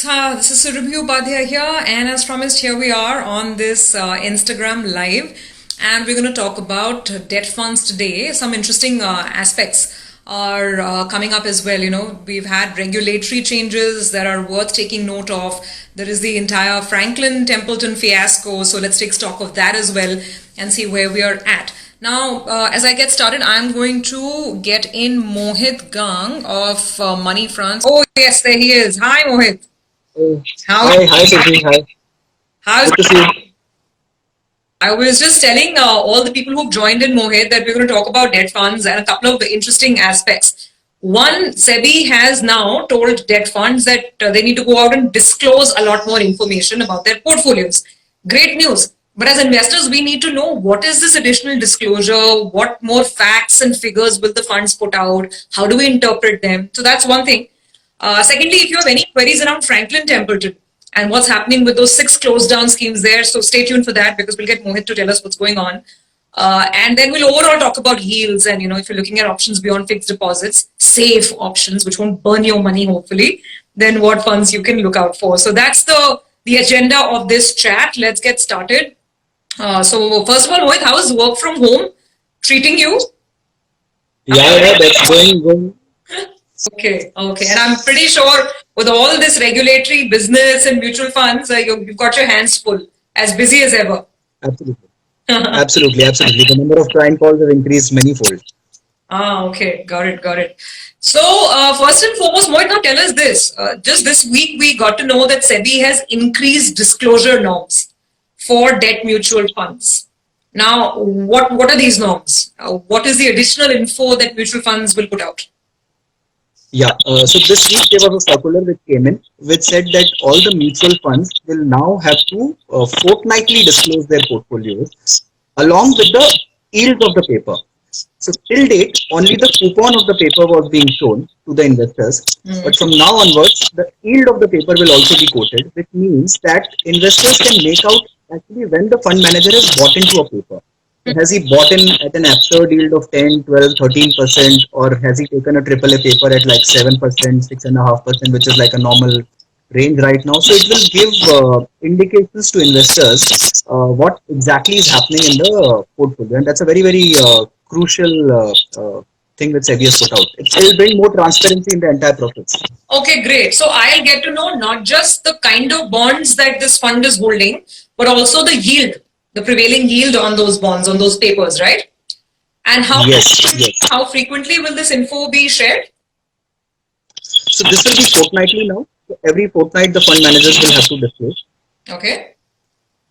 This is Surabhi Upadhyay here, and as promised, here we are on this Instagram live, and we're going to talk about debt funds today. Some interesting aspects are coming up as well. You know, we've had regulatory changes that are worth taking note of. There is the entire Franklin Templeton fiasco, so let's take stock of that as well and see where we are at. Now, as I get started, I'm going to get in Mohit Gang of Money France. Oh, yes, there he is. Hi, Mohit. Hi, Suji. Hi. How's Good to see you. I was just telling all the people who've joined in, Mohit, that we're going to talk about debt funds and a couple of interesting aspects. One, SEBI has now told debt funds that they need to go out and disclose a lot more information about their portfolios. Great news. But as investors, we need to know what is this additional disclosure, what more facts and figures will the funds put out, how do we interpret them? So that's one thing. Secondly, if you have any queries around Franklin Templeton and what's happening with those 6 closed down schemes there, so stay tuned for that because we'll get Mohit to tell us what's going on. And then we'll overall talk about yields and, you know, if you're looking at options beyond fixed deposits, safe options, which won't burn your money, hopefully, then what funds you can look out for. So that's the agenda of this chat. Let's get started. So first of all, Mohit, how is work from home treating you? Yeah, that's going. Okay. And I'm pretty sure with all this regulatory business and mutual funds, you've got your hands full, as busy as ever. Absolutely. Absolutely. The number of client calls have increased manyfold. Okay. Got it. So, first and foremost, Mohit, now tell us this. Just this week, we got to know that SEBI has increased disclosure norms for debt mutual funds. Now, what are these norms? What is the additional info that mutual funds will put out? Yeah, so this week there was a circular which came in which said that all the mutual funds will now have to fortnightly disclose their portfolios along with the yield of the paper. So till date, only the coupon of the paper was being shown to the investors. But from now onwards, the yield of the paper will also be quoted, which means that investors can make out actually when the fund manager has bought into a paper. Has he bought in at an absurd yield of 10, 12, 13%, or has he taken a AAA paper at like 7%, 6.5%, which is like a normal range right now? So it will give indications to investors what exactly is happening in the portfolio. And that's a very crucial thing that SEBI has put out. It will bring more transparency in the entire process. Okay, great. So I'll get to know not just the kind of bonds that this fund is holding, but also the yield, the prevailing yield on those bonds, on those papers, right? And how frequently will this info be shared? So this will be fortnightly now. So every fortnight, the fund managers will have to disclose. Okay.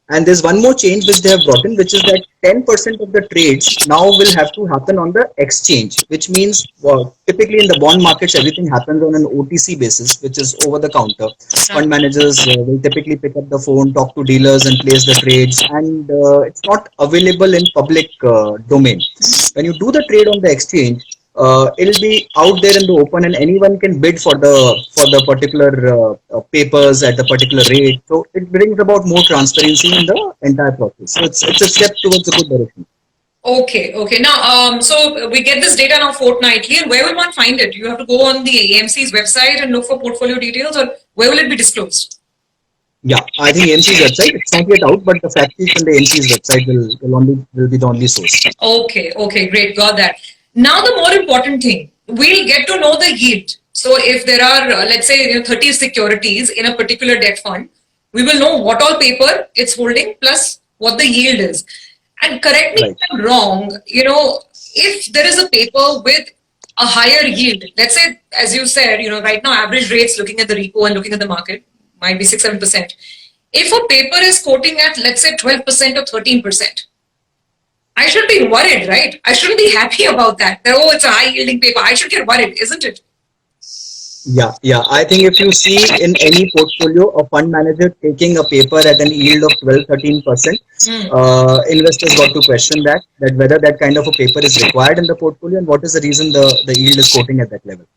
And there's one more change which they have brought in, which is that 10% of the trades now will have to happen on the exchange, which means typically in the bond markets, everything happens on an OTC basis, which is over the counter. Fund managers will typically pick up the phone, talk to dealers and place the trades, and it's not available in public domain. When you do the trade on the exchange, it'll be out there in the open and anyone can bid for the particular papers at the particular rate. So it brings about more transparency in the entire process. So it's a step towards a good direction. Okay. Now, so we get this data now fortnightly, and where will one find it? You have to go on the AMC's website and look for portfolio details, or where will it be disclosed? Yeah, I think AMC's website, it's not yet out, but the fact sheet on the AMC's website will be the only source. Okay, great, got that. Now the more important thing, we'll get to know the yield. So if there are, let's say, 30 securities in a particular debt fund, we will know what all paper it's holding plus what the yield is. And correct me if I'm wrong, if there is a paper with a higher yield, let's say, as you said, right now average rates looking at the repo and looking at the market might be 6-7%. If a paper is quoting at, let's say, 12% or 13%, I should be worried, right? I shouldn't be happy about that. Oh, it's a high yielding paper. I should get worried, isn't it? Yeah. I think if you see in any portfolio, a fund manager taking a paper at an yield of 12-13%, investors got to question that whether that kind of a paper is required in the portfolio and what is the reason the yield is quoting at that level.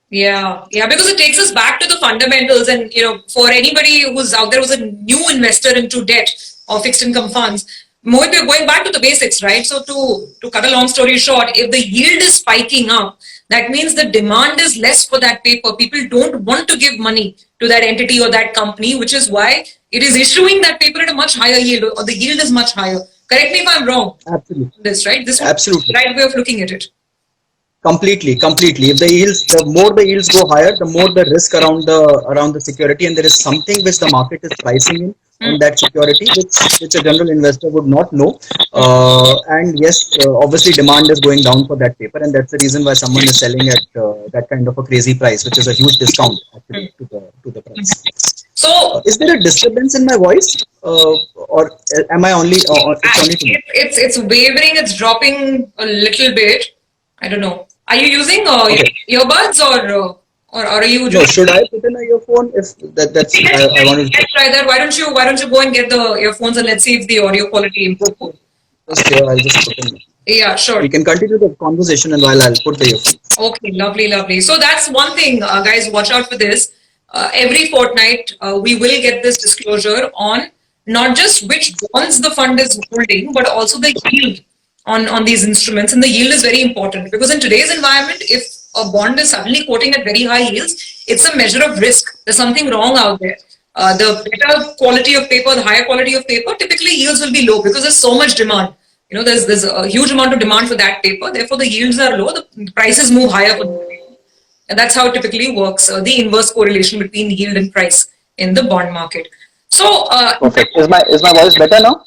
Yeah, because it takes us back to the fundamentals. And, for anybody who's out there who's a new investor into debt or fixed income funds, Mohit, we're going back to the basics, right? So to cut a long story short, if the yield is spiking up, that means the demand is less for that paper. People don't want to give money to that entity or that company, which is why it is issuing that paper at a much higher yield, or the yield is much higher. Correct me if I'm wrong. Absolutely. This, right? This is Absolutely. the right way of looking at it. Completely. If the more the yields go higher, the more the risk around the security, and there is something which the market is pricing in on that security, which a general investor would not know. And yes, obviously demand is going down for that paper, and that's the reason why someone is selling at that kind of a crazy price, which is a huge discount actually to the price. So Is there a disturbance in my voice, or am I only? It's only to me. it's wavering. It's dropping a little bit. I don't know. Are you using Okay. earbuds or are you No, just? should I put in a earphone? If that's I wanted to check. Let's try that. Why don't you go and get the earphones and let's see if the audio quality improves. Just here, I'll just put in. Yeah, sure. We can continue the conversation, and while I'll put the earphones. Okay, lovely, lovely. So that's one thing, guys. Watch out for this. Every fortnight, we will get this disclosure on not just which bonds the fund is holding, but also the yield on these instruments. And the yield is very important because in today's environment, if a bond is suddenly quoting at very high yields, it's a measure of risk. There's something wrong out there. The better quality of paper, the higher quality of paper, typically yields will be low because there's so much demand. There's a huge amount of demand for that paper. Therefore, the yields are low. The prices move higher for the paper. And that's how it typically works. The inverse correlation between yield and price in the bond market. So, Perfect. Is my voice better now?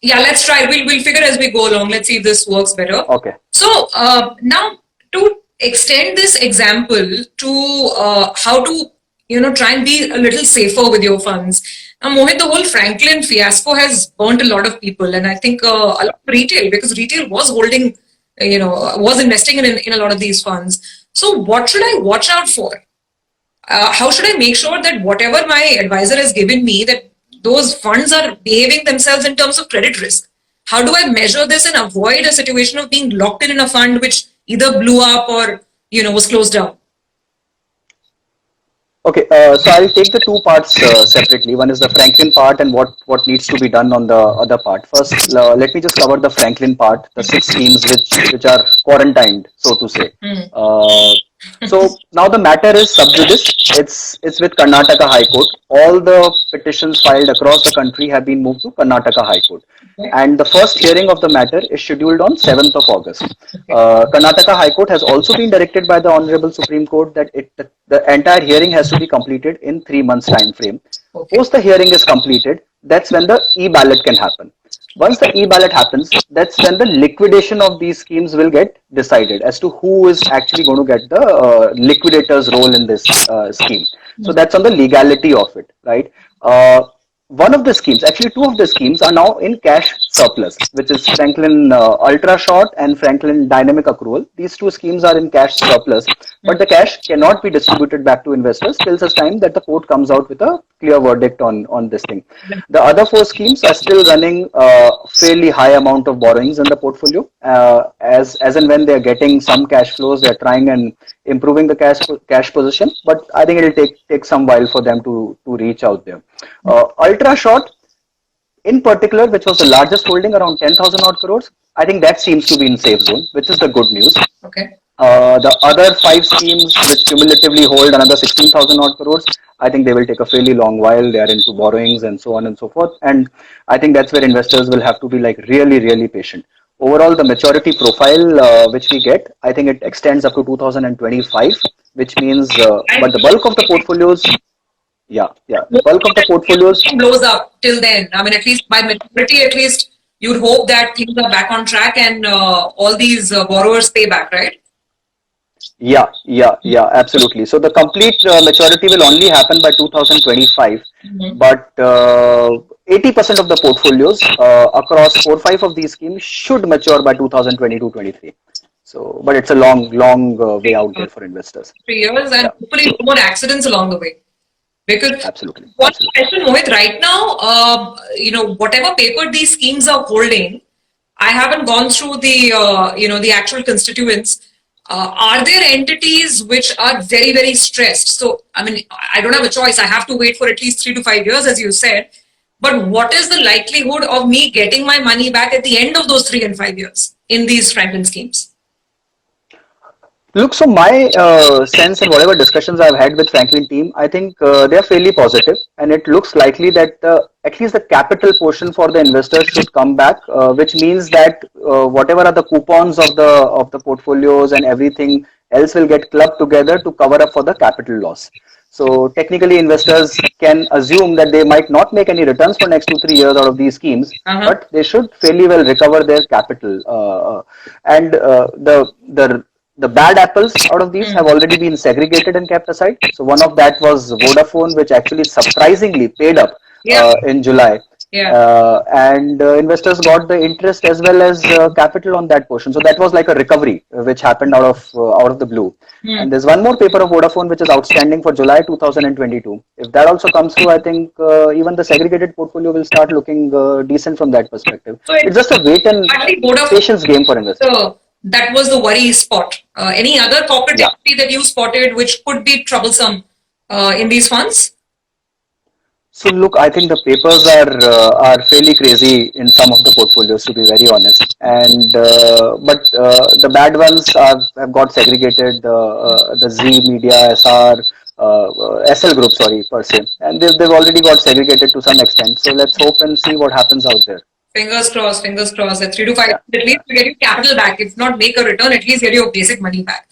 yeah, let's try. We'll figure as we go along. Let's see if this works better. Okay. So now to extend this example to how to try and be a little safer with your funds. Now, Mohit, the whole Franklin fiasco has burnt a lot of people, and I think a lot of retail, because retail was holding, was investing in a lot of these funds. So what should I watch out for? How should I make sure that whatever my advisor has given me, that those funds are behaving themselves in terms of credit risk? How do I measure this and avoid a situation of being locked in a fund which either blew up or was closed down? Okay, so I'll take the two parts separately. One is the Franklin part and what needs to be done on the other part. First, let me just cover the Franklin part, the 6 schemes which are quarantined, so to say. So now the matter is sub judice. It's with Karnataka High Court. All the petitions filed across the country have been moved to Karnataka High Court. And the first hearing of the matter is scheduled on 7th of August. Karnataka High Court has also been directed by the Honorable Supreme Court that the entire hearing has to be completed in 3 months time frame. Post the hearing is completed, that's when the e-ballot can happen. Once the e-ballot happens, that's when the liquidation of these schemes will get decided as to who is actually going to get the liquidator's role in this scheme. So that's on the legality of it, right? One of the schemes, actually two of the schemes are now in cash surplus, which is Franklin Ultra Short and Franklin Dynamic Accrual. These two schemes are in cash surplus, but the cash cannot be distributed back to investors till such time that the court comes out with a clear verdict on this thing. The other 4 schemes are still running fairly high amount of borrowings in the portfolio. As and when they're getting some cash flows, they're trying and improving the cash position, but I think it'll take some while for them to reach out there. Ultra Short, in particular, which was the largest holding, around 10,000 odd crores, I think that seems to be in safe zone, which is the good news. Okay. The other 5 schemes, which cumulatively hold another 16,000 odd crores, I think they will take a fairly long while. They are into borrowings and so on and so forth. And I think that's where investors will have to be like really, really patient. Overall, the maturity profile which we get, I think it extends up to 2025, which means, but the bulk of the portfolios, the bulk of the portfolios blows up till then. I mean, at least by maturity, at least you'd hope that things are back on track and all these borrowers pay back, right? Yeah, absolutely. So the complete maturity will only happen by 2025, but 80% of the portfolios across 4-5 of these schemes should mature by 2022-23. So, but it's a long way out there for investors. 3 years and hopefully no more accidents along the way. Because Absolutely. one question, Mohit, right now, whatever paper these schemes are holding, I haven't gone through the, the actual constituents. Are there entities which are very, very stressed? So, I mean, I don't have a choice. I have to wait for at least 3 to 5 years, as you said. But what is the likelihood of me getting my money back at the end of those 3 and 5 years in these Franklin schemes? Look, so my sense and whatever discussions I've had with Franklin team, I think they are fairly positive, and it looks likely that at least the capital portion for the investors should come back, which means that whatever are the coupons of the portfolios and everything else will get clubbed together to cover up for the capital loss. So technically, investors can assume that they might not make any returns for next 2 3 years out of these schemes, Uh-huh. but they should fairly well recover their capital. And the bad apples out of these have already been segregated and kept aside. So one of that was Vodafone, which actually surprisingly paid up Yeah. in July. Yeah. And investors got the interest as well as capital on that portion. So that was like a recovery which happened out of the blue. And there's one more paper of Vodafone which is outstanding for July 2022. If that also comes through, I think even the segregated portfolio will start looking decent from that perspective. So It's just a wait and actually, Vodafone, patience game for investors. that was the worry spot. Any other corporate Yeah. equity that you spotted which could be troublesome in these funds? So look, I think the papers are fairly crazy in some of the portfolios, to be very honest. And but the bad ones have got segregated. The Z Media, SR, SL Group, sorry, per se, and they've already got segregated to some extent. So let's hope and see what happens out there. Fingers crossed, fingers crossed. At 3 to 5, Yeah, at least you get your capital back. If not make a return, at least get your basic money back.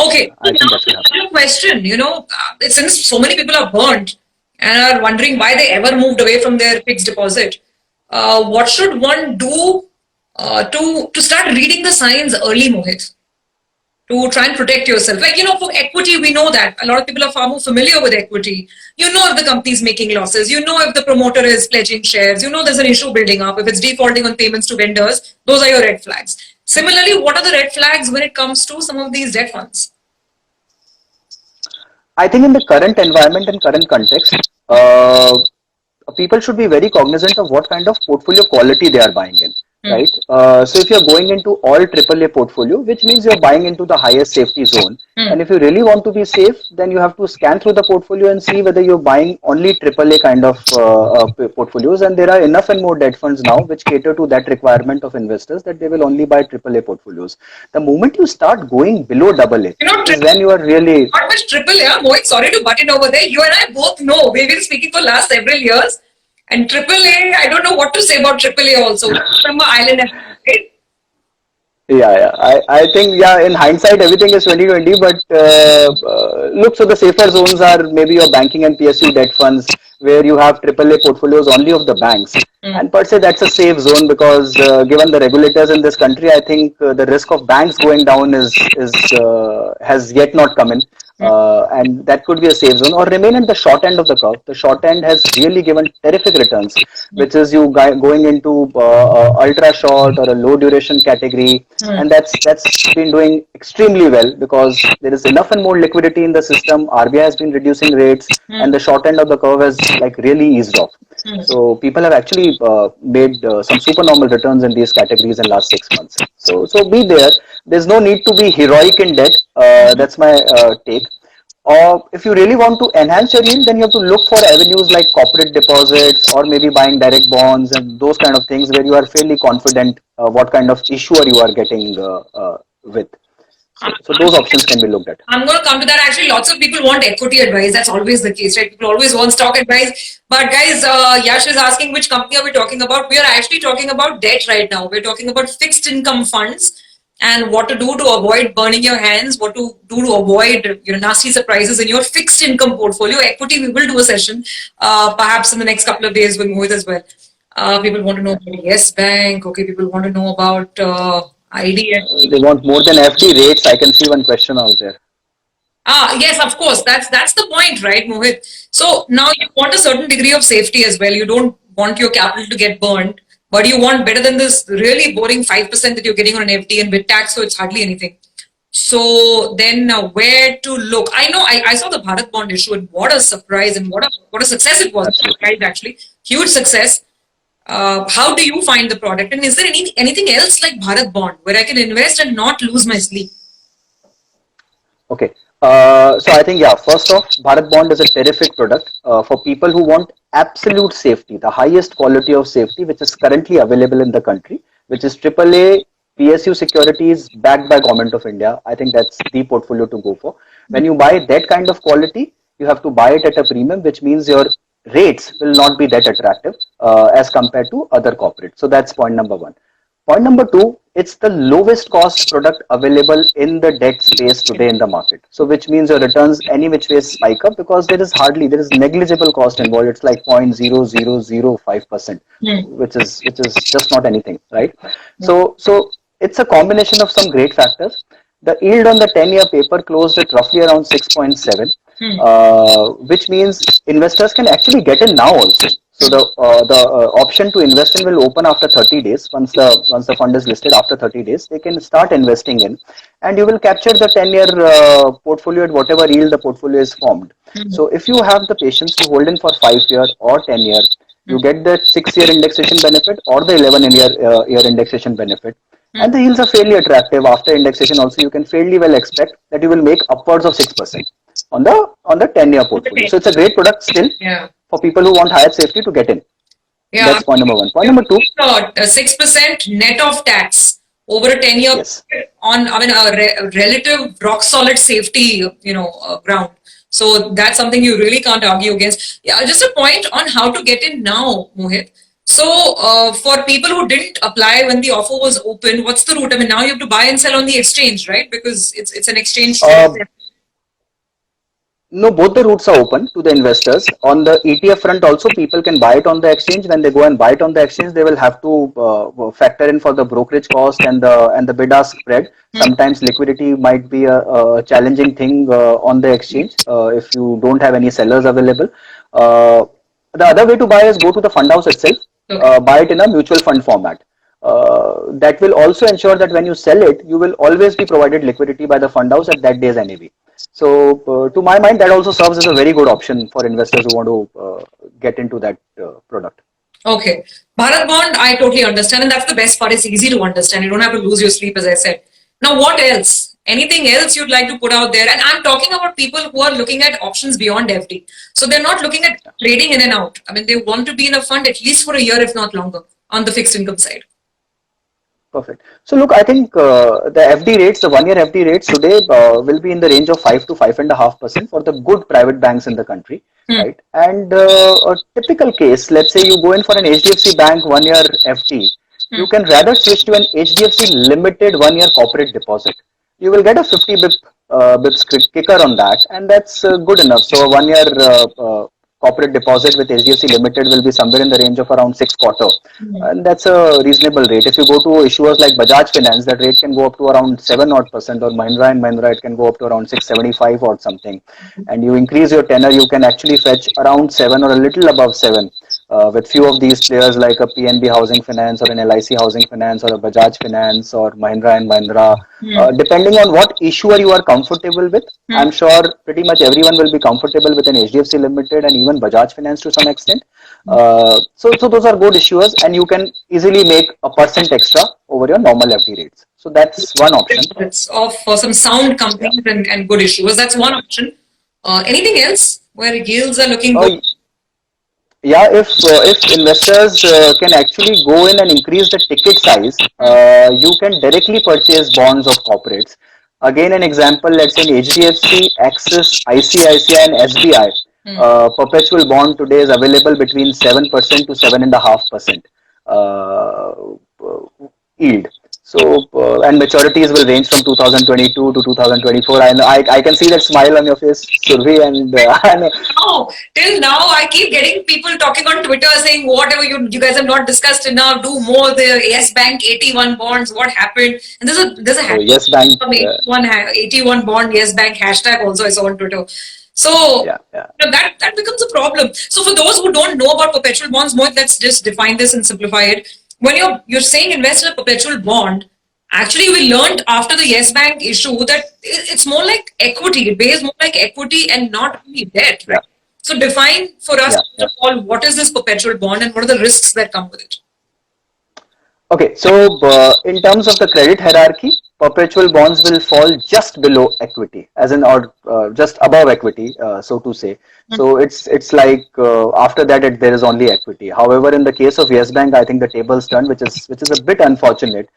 Okay, so I think now that should happen. another question. Since so many people are burnt and are wondering why they ever moved away from their fixed deposit, what should one do to start reading the signs early, Mohit? To try and protect yourself. Like, for equity, we know that a lot of people are far more familiar with equity. You know if the company is making losses, you know if the promoter is pledging shares, you know there's an issue building up, if it's defaulting on payments to vendors, those are your red flags. Similarly, what are the red flags when it comes to some of these debt funds? I think in the current environment and current context, people should be very cognizant of what kind of portfolio quality they are buying in, right? So if you're going into all AAA portfolio, which means you're buying into the highest safety zone, and if you really want to be safe, then you have to scan through the portfolio and see whether you're buying only AAA kind of portfolios, and there are enough and more debt funds now which cater to that requirement of investors that they will only buy AAA portfolio's. The moment you start going below AA is when you are really Not much triple, yeah, Mohit, sorry to butt in over there. You and I both know, we've been speaking for last several years. And AAA, I don't know what to say about AAA also. From island, right? Yeah. I think, yeah, in hindsight, everything is 2020, but look, so the safer zones are maybe your banking and PSU debt funds where you have AAA portfolios only of the banks. And per se, that's a safe zone because given the regulators in this country, I think the risk of banks going down has yet not come in. And that could be a safe zone or remain in the short end of the curve. The short end has really given terrific returns, which is you going into ultra short or a low duration category, and that's been doing extremely well because there is enough and more liquidity in the system. RBI has been reducing rates, and the short end of the curve has like really eased off. So people have actually made some supernormal returns in these categories in last 6 months. So be there. There's no need to be heroic in debt. That's my take. Or if you really want to enhance your yield, then you have to look for avenues like corporate deposits or maybe buying direct bonds and those kind of things where you are fairly confident what kind of issuer you are getting with. So those options can be looked at. I'm going to come to that. Actually, lots of people want equity advice. That's always the case, right? People always want stock advice. But guys, Yash is asking which company are we talking about? We are actually talking about debt right now. We're talking about fixed income funds and what to do to avoid burning your hands, what to do to avoid nasty surprises in your fixed income portfolio. Equity, we will do a session perhaps in the next couple of days with Mohit as well. People want to know about Yes Bank. Okay, people want to know about IDF. They want more than FD rates. I can see one question out there. Yes, of course. That's the point, right, Mohit? So now you want a certain degree of safety as well. You don't want your capital to get burned, but you want better than this really boring 5% that you're getting on an FD, and with tax, so it's hardly anything. So then where to look? I know I saw the Bharat bond issue, and what a surprise and what a success it was. Absolutely. Actually, huge success. How do you find the product? And is there anything else like Bharat bond where I can invest and not lose my sleep? Okay. So I think, yeah, first off, Bharat Bond is a terrific product for people who want absolute safety, the highest quality of safety, which is currently available in the country, which is AAA PSU securities backed by Government of India. I think that's the portfolio to go for. When you buy that kind of quality, you have to buy it at a premium, which means your rates will not be that attractive as compared to other corporates. So that's point number one. Point number two, it's the lowest cost product available in the debt space today in the market. So which means your returns any which way spike up because there is negligible cost involved. It's like 0.0005%, which is just not anything, right? So it's a combination of some great factors. The yield on the 10-year paper closed at roughly around 6.7, which means investors can actually get in now also. So the option to invest in will open after 30 days. Once the fund is listed after 30 days, they can start investing in, and you will capture the 10-year portfolio at whatever yield the portfolio is formed. So if you have the patience to hold in for 5 year or 10 year, you get the 6-year indexation benefit or the 11-year indexation benefit. And the yields are fairly attractive after indexation. Also, you can fairly well expect that you will make upwards of 6% on the 10-year portfolio. So it's a great product still Yeah. for people who want higher safety to get in. Yeah. That's point number one. Point number two. 6% net of tax over a 10-year Yes. on, I mean, a relative rock solid safety, ground. So that's something you really can't argue against. Yeah, just a point on how to get in now, Mohit. So for people who didn't apply when the offer was open, what's the route? I mean, now you have to buy and sell on the exchange, right? Because it's an exchange. No, both the routes are open to the investors. On the ETF front, also people can buy it on the exchange. When they go and buy it on the exchange, they will have to factor in for the brokerage cost and the bid-ask spread. Sometimes liquidity might be a challenging thing on the exchange if you don't have any sellers available. The other way to buy is go to the fund house itself, buy it in a mutual fund format. That will also ensure that when you sell it, you will always be provided liquidity by the fund house at that day's NAV. So, to my mind, that also serves as a very good option for investors who want to get into that product. Okay. Bharat Bond, I totally understand. And that's the best part. It's easy to understand. You don't have to lose your sleep, as I said. Now, what else? Anything else you'd like to put out there? And I'm talking about people who are looking at options beyond FD. So they're not looking at trading in and out. I mean, they want to be in a fund at least for a year, if not longer, on the fixed income side. Perfect. So look, I think the FD rates, the 1-year FD rates today will be in the range of 5 to 5.5% for the good private banks in the country, right? And a typical case, let's say you go in for an HDFC Bank 1-year FD, you can rather switch to an HDFC Limited 1-year corporate deposit. You will get a 50 bips kicker on that, and that's good enough. So a 1-year corporate deposit with HDFC Limited will be somewhere in the range of around 6 quarter, and that's a reasonable rate. If you go to issuers like Bajaj Finance, that rate can go up to around 7 odd%, or Mahindra and Mahindra, it can go up to around 675 or something. And you increase your tenor, you can actually fetch around 7 or a little above 7. With few of these players like a PNB Housing Finance or an LIC Housing Finance or a Bajaj Finance or Mahindra and Mahindra, depending on what issuer you are comfortable with, I'm sure pretty much everyone will be comfortable with an HDFC Limited and even Bajaj Finance to some extent. So those are good issuers, and you can easily make a percent extra over your normal FD rates. So that's one option. It's off for some sound companies and good issuers. That's one option. Anything else where yields are looking good? Yeah, if investors can actually go in and increase the ticket size, you can directly purchase bonds of corporates. Again, an example, let's say in HDFC, Axis, ICICI, and SBI, perpetual bond today is available between 7% to 7.5% yield. So, and maturities will range from 2022 to 2024. I can see that smile on your face, Survi, and No, till now I keep getting people talking on Twitter saying whatever you guys have not discussed enough, do more. The Yes Bank 81 bonds, what happened? And there's a hashtag Yes Bank, 81 bond Yes Bank hashtag also I saw on Twitter. So that becomes a problem. So for those who don't know about perpetual bonds, Mohit, let's just define this and simplify it. When you're saying invest in a perpetual bond, actually we learned after the Yes Bank issue that it's more like equity. It behaves more like equity and not really debt, right? So define for us all, what is this perpetual bond and what are the risks that come with it? Okay, so in terms of the credit hierarchy, perpetual bonds will fall just below equity, as in or just above equity, so to say. So it's like after that there is only equity. However, in the case of Yes Bank, I think the table's done, which is a bit unfortunate.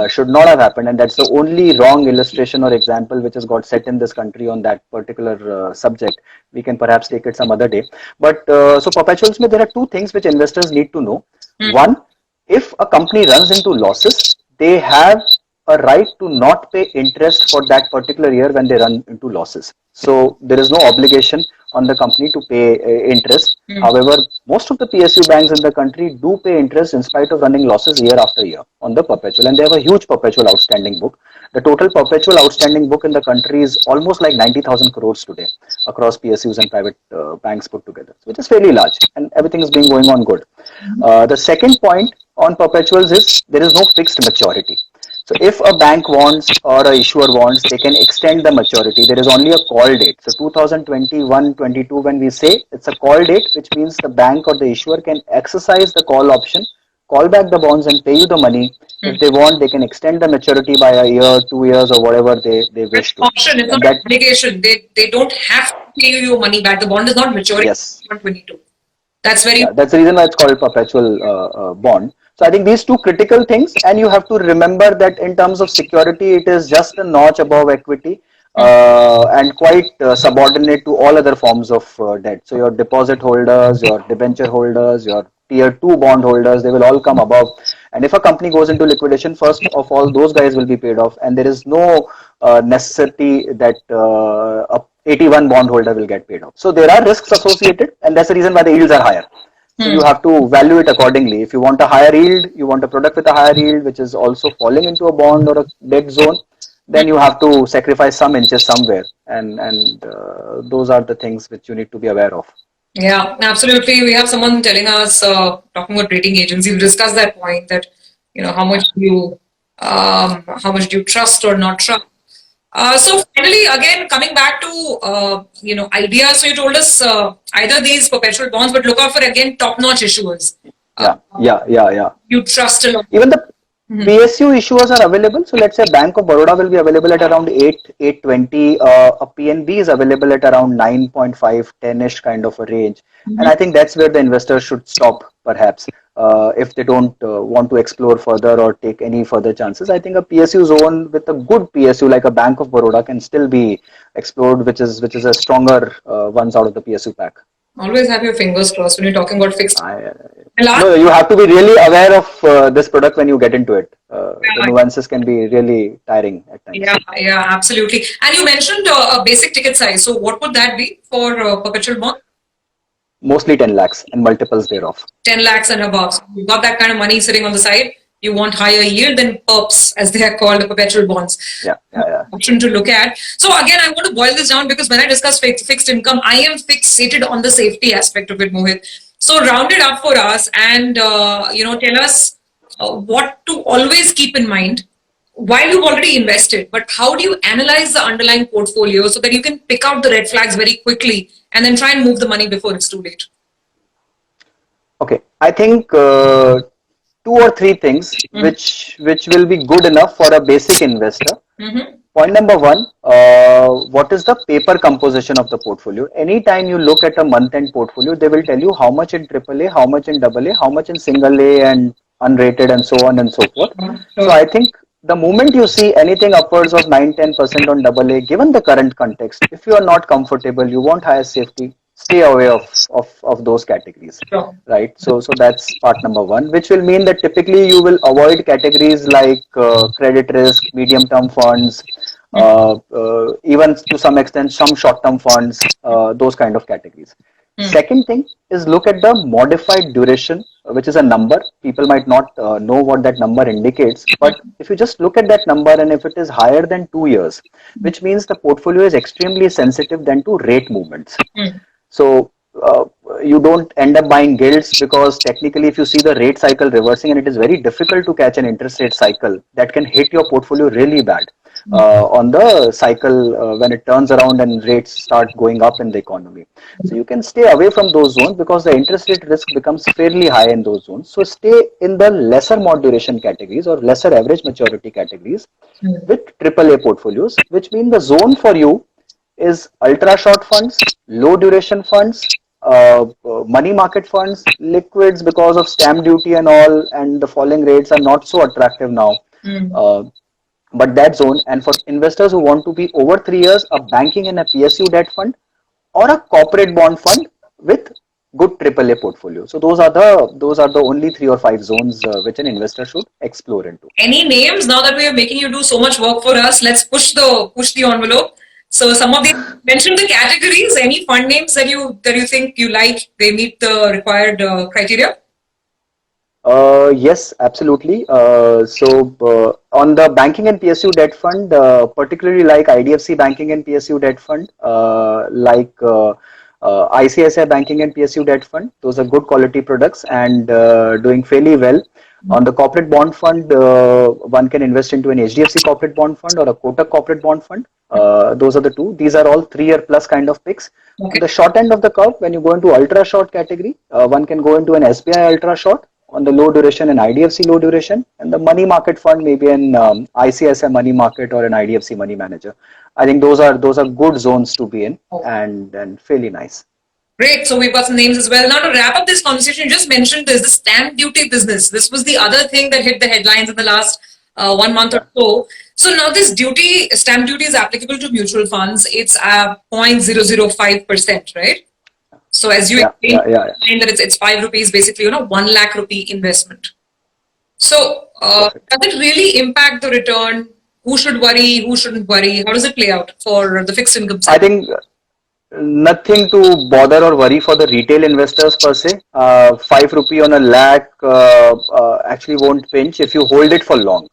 Should not have happened, and that's the only wrong illustration or example which has got set in this country on that particular subject. We can perhaps take it some other day. But so perpetuals, there are two things which investors need to know. One, if a company runs into losses, they have a right to not pay interest for that particular year when they run into losses. So there is no obligation on the company to pay interest. However, most of the PSU banks in the country do pay interest in spite of running losses year after year on the perpetual, and they have a huge perpetual outstanding book. The total perpetual outstanding book in the country is almost like 90,000 crores today across PSUs and private banks put together, which is fairly large, and everything is being going on good. The second point on perpetuals is there is no fixed maturity. So if a bank wants or a issuer wants, they can extend the maturity. There is only a call date. So 2021-22, when we say it's a call date, which means the bank or the issuer can exercise the call option, call back the bonds and pay you the money. If they want, they can extend the maturity by a year, 2 years, or whatever they wish to. Option, it's And not an obligation. They don't have to pay you your money back. The bond is not maturing yes, in 2022. That's very that's the reason why it's called perpetual bond. So I think these two critical things, and you have to remember that in terms of security, it is just a notch above equity and quite subordinate to all other forms of debt. So your deposit holders, your debenture holders, your tier 2 bond holders, they will all come above. And if a company goes into liquidation, first of all, those guys will be paid off, and there is no necessity that a 81 bond holder will get paid off. So there are risks associated, and that's the reason why the yields are higher. So you have to value it accordingly. If you want a higher yield, you want a product with a higher yield, which is also falling into a bond or a debt zone, then you have to sacrifice some inches somewhere, and those are the things which you need to be aware of. Yeah, absolutely. We have someone telling us, talking about rating agencies, we discussed that point that, how much do you trust or not trust. So finally, again, coming back to, ideas. So you told us either these perpetual bonds, but look out for, again, top-notch issuers. Yeah. You trust a lot. Even the PSU issuers are available. So let's say Bank of Baroda will be available at around 820. A PNB is available at around 9.5, 10-ish kind of a range. And I think that's where the investors should stop, perhaps, if they don't want to explore further or take any further chances. I think a PSU zone with a good PSU like a Bank of Baroda can still be explored, which is a stronger ones out of the PSU pack. Always have your fingers crossed when you're talking about fixed. No, you have to be really aware of this product when you get into it. The nuances can be really tiring at times. Yeah, absolutely. And you mentioned a basic ticket size. So what would that be for perpetual bond? Mostly 10 lakhs and multiples thereof. 10 lakhs and above. So you've got that kind of money sitting on the side. You want higher yield than perps, as they are called, the perpetual bonds. Yeah. Option to look at. So again, I want to boil this down because when I discuss fixed income, I am fixated on the safety aspect of it, Mohit. So round it up for us and, tell us what to always keep in mind while you've already invested, but how do you analyze the underlying portfolio so that you can pick out the red flags very quickly and then try and move the money before it's too late? Okay. I think 2 or 3 things which will be good enough for a basic investor. Point number 1, what is the paper composition of the portfolio? Anytime you look at a month-end portfolio, they will tell you how much in AAA, how much in AA, how much in single A and unrated, and so on and so forth. So I think the moment you see anything upwards of 9-10% on AA, given the current context, if you are not comfortable, you want higher safety, stay away of those categories, right? So that's part number 1, which will mean that typically you will avoid categories like credit risk, medium-term funds, even to some extent some short-term funds, those kind of categories. Second thing is look at the modified duration, which is a number. People might not know what that number indicates, but if you just look at that number and if it is higher than 2 years, which means the portfolio is extremely sensitive then to rate movements. So you don't end up buying gilts because technically if you see the rate cycle reversing, and it is very difficult to catch an interest rate cycle that can hit your portfolio really bad. on the cycle when it turns around and rates start going up in the economy. So you can stay away from those zones because the interest rate risk becomes fairly high in those zones. So stay in the lesser mod duration categories or lesser average maturity categories with AAA portfolios, which mean the zone for you is ultra short funds, low duration funds, money market funds, liquids because of stamp duty and all, and the falling rates are not so attractive now. Uh, but that zone, and for investors who want to be over 3 years, a banking and a PSU debt fund or a corporate bond fund with good AAA portfolio. So those are the only 3 or 5 zones which an investor should explore into. Any names now that we are making you do so much work for us? Let's push the envelope. So some of the mention the categories. Any fund names that you think you like? They meet the required criteria. Yes, absolutely. On the banking and PSU debt fund, particularly like IDFC Banking and PSU debt fund, ICICI Banking and PSU debt fund, those are good quality products and doing fairly well. On the corporate bond fund, one can invest into an HDFC corporate bond fund or a Kotak corporate bond fund. Those are the two. These are all 3 year plus kind of picks. Okay. On the short end of the curve, when you go into ultra short category, one can go into an SBI ultra short on the low duration and IDFC low duration, and the money market fund maybe an ICICI money market or an IDFC money manager. I think those are good zones to be in and fairly nice. Great. So we've got some names as well. Now to wrap up this conversation, you just mentioned this, the stamp duty business. This was the other thing that hit the headlines in the last 1 month or so. So now this stamp duty is applicable to mutual funds. It's 0.005%, right? So as you explained that it's 5 rupees, basically, 1 lakh rupee investment. So does it really impact the return? Who should worry? Who shouldn't worry? How does it play out for the fixed income side? I think nothing to bother or worry for the retail investors per se. 5 rupee on a lakh actually won't pinch if you hold it for long.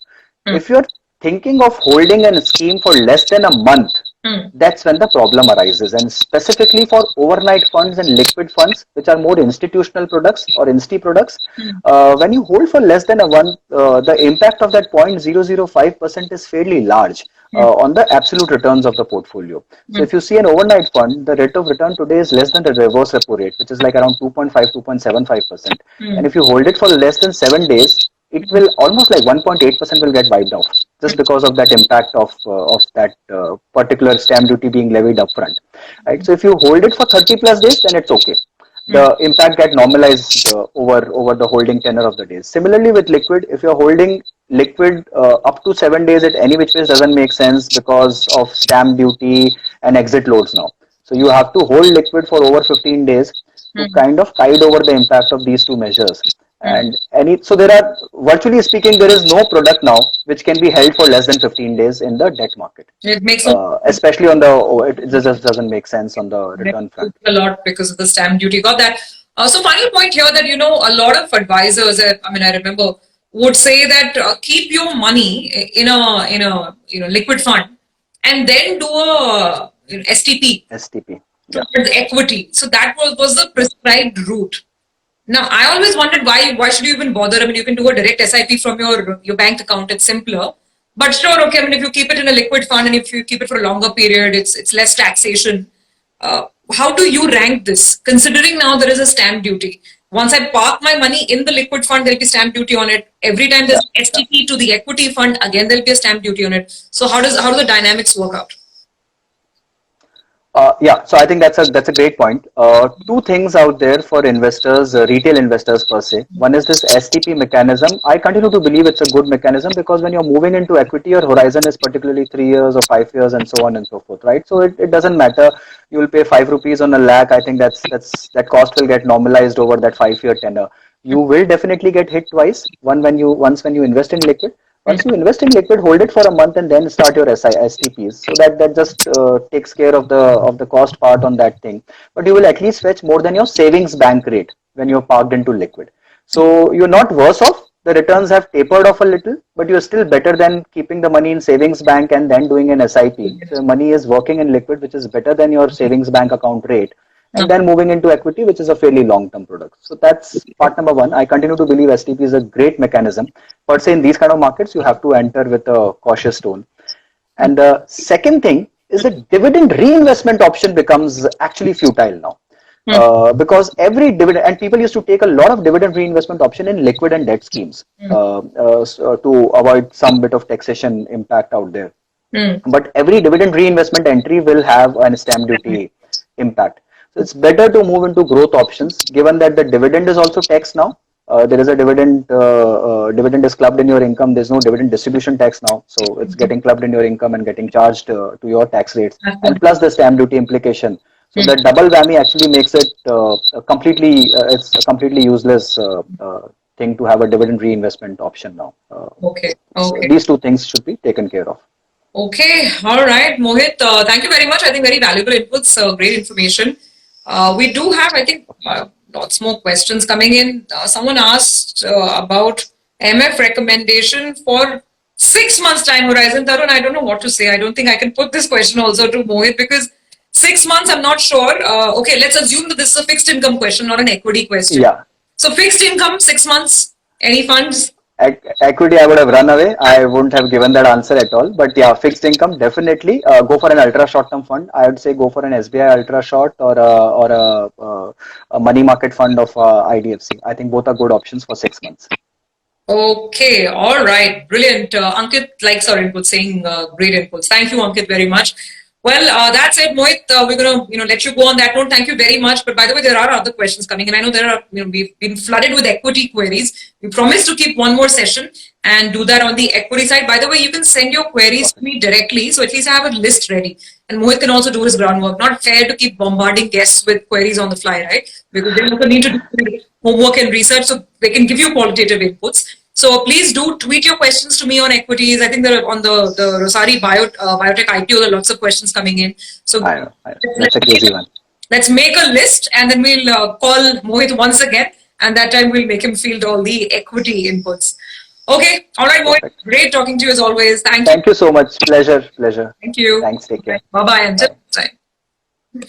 If you're thinking of holding a scheme for less than a month, that's when the problem arises. And specifically for overnight funds and liquid funds, which are more institutional products or insti products, when you hold for less than a month, the impact of that 0.005% is fairly large on the absolute returns of the portfolio. So if you see an overnight fund, the rate of return today is less than the reverse repo rate, which is like around 2.5, 2.75%. And if you hold it for less than 7 days, it will almost like 1.8% will get wiped off just because of that impact of that particular stamp duty being levied upfront. Right. So if you hold it for 30 plus days, then it's okay. The impact get normalized over the holding tenor of the days. Similarly with liquid, if you're holding liquid up to 7 days at any which ways doesn't make sense because of stamp duty and exit loads now. So you have to hold liquid for over 15 days to kind of tide over the impact of these two measures. And so there are, virtually speaking, there is no product now which can be held for less than 15 days in the debt market. It makes especially on it just doesn't make sense on the return front. A lot because of the stamp duty. Got that. So final point here that, a lot of advisors, I remember, would say that keep your money in a liquid fund and then do a STP. Yeah. Towards equity. So that was the prescribed route. Now, I always wondered why should you even bother? You can do a direct SIP from your bank account. It's simpler. But sure, okay, if you keep it in a liquid fund and if you keep it for a longer period, it's less taxation. How do you rank this? Considering now there is a stamp duty. Once I park my money in the liquid fund, there'll be stamp duty on it. Every time there's STP to the equity fund, again, there'll be a stamp duty on it. So how do the dynamics work out? So I think that's a great point. Two things out there for investors, retail investors per se. One is this STP mechanism. I continue to believe it's a good mechanism because when you're moving into equity, your horizon is particularly 3 years or 5 years and so on and so forth, right? So it doesn't matter. You will pay 5 rupees on a lakh. I think that cost will get normalized over that 5-year tenor. You will definitely get hit twice. Once when you invest in liquid. Once you invest in liquid, hold it for a month and then start your STPs. So that just takes care of the cost part on that thing. But you will at least fetch more than your savings bank rate when you're parked into liquid. So you're not worse off. The returns have tapered off a little, but you're still better than keeping the money in savings bank and then doing an SIP. So money is working in liquid, which is better than your savings bank account rate. And then moving into equity, which is a fairly long-term product. So that's part number one. I continue to believe STP is a great mechanism. But say in these kind of markets, you have to enter with a cautious tone. And the second thing is the dividend reinvestment option becomes actually futile now. Because every dividend, and people used to take a lot of dividend reinvestment option in liquid and debt schemes to avoid some bit of taxation impact out there. But every dividend reinvestment entry will have an stamp duty impact. So it's better to move into growth options, given that the dividend is also taxed now. There is a dividend is clubbed in your income. There's no dividend distribution tax now, so it's getting clubbed in your income and getting charged to your tax rates, and plus the stamp duty implication. So the double whammy actually makes it it's a completely useless thing to have a dividend reinvestment option now. Okay. So Okay. these two things should be taken care of. Okay. All right, Mohit. Thank you very much. I think very valuable inputs. Great information. We do have, I think, lots more questions coming in. Someone asked about MF recommendation for 6 months time horizon. Tarun, I don't know what to say. I don't think I can put this question also to Mohit because 6 months, I'm not sure. Okay, let's assume that this is a fixed income question, not an equity question. Yeah. So fixed income, 6 months, any funds? Equity, I would have run away. I wouldn't have given that answer at all. But yeah, fixed income, definitely go for an ultra short term fund. I would say go for an SBI ultra short or a money market fund of IDFC. I think both are good options for 6 months. Okay, all right, brilliant. Ankit likes our input, saying great inputs. Thank you, Ankit, very much. Well, that's it, Mohit. We're gonna, let you go on that note. Thank you very much. But by the way, there are other questions coming in. I know there are, we've been flooded with equity queries. We promised to keep one more session and do that on the equity side. By the way, you can send your queries to me directly, so at least I have a list ready. And Mohit can also do his groundwork. Not fair to keep bombarding guests with queries on the fly, right? Because they also need to do homework and research, so they can give you qualitative inputs. So please do tweet your questions to me on equities. I think they're on the Rosari Biotech IPO. There are lots of questions coming in. So I know. That's a crazy one. let's make a list and then we'll call Mohit once again. And that time we'll make him field all the equity inputs. Okay. All right, Mohit. Perfect. Great talking to you as always. Thank you. Thank you so much. Pleasure. Thank you. Thanks. Take care. Bye-bye. Until next time.